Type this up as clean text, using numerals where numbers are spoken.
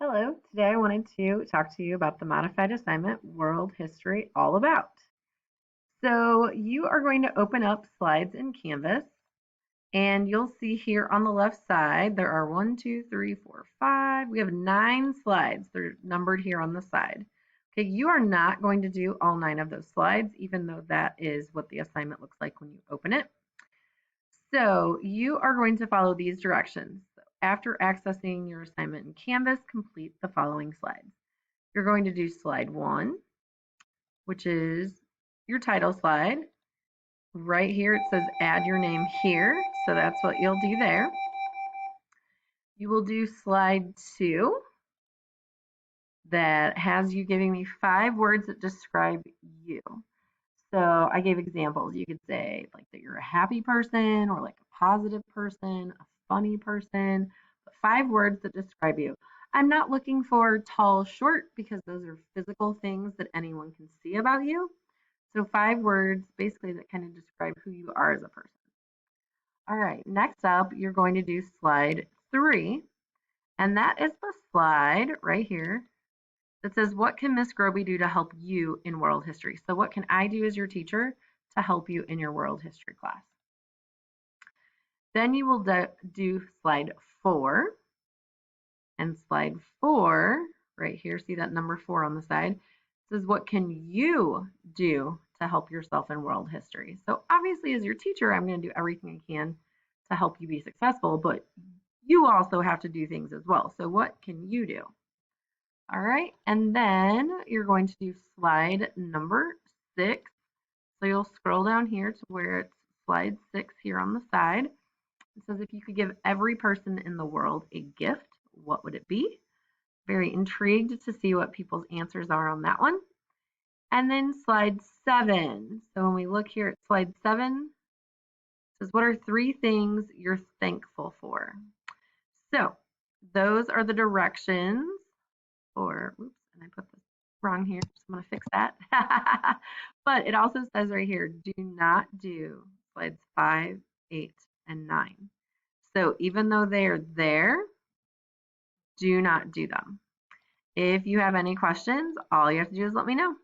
Hello, today I wanted to talk to you about the modified assignment World History All About. So you are going to open up slides in Canvas and you'll see here on the left side there are 1, 2, 3, 4, 5. We have 9 slides. They're numbered here on the side. Okay, you are not going to do all 9 of those slides, even though that is what the assignment looks like when you open it. So you are going to follow these directions. After accessing your assignment in Canvas, complete the following slides. You're going to do slide 1, which is your title slide. Right here it says add your name here, so that's what you'll do there. You will do slide 2 that has you giving me 5 words that describe you. So I gave examples. You could say like that you're a happy person or like a positive person, a funny person, but 5 words that describe you. I'm not looking for tall, short because those are physical things that anyone can see about you. So 5 words basically that kind of describe who you are as a person. All right, next up, you're going to do slide 3, and that is the slide right here that says, what can Miss Grobe do to help you in world history? So what can I do as your teacher to help you in your world history class? Then you will do slide 4. And slide 4, right here, see that number 4 on the side, says, what can you do to help yourself in world history? So obviously as your teacher, I'm going to do everything I can to help you be successful, but you also have to do things as well. So what can you do? All right, and then you're going to do slide number 6. So you'll scroll down here to where it's slide 6 here on the side. It says if you could give every person in the world a gift, what would it be? Very intrigued to see what people's answers are on that one. And then slide 7. So when we look here at slide 7, it says what are 3 things you're thankful for? So those are the directions. Or, oops, and I put this wrong here, so I'm going to fix that. But it also says right here, do not do slides 5, 8, and 9. So even though they are there, do not do them. If you have any questions, all you have to do is let me know.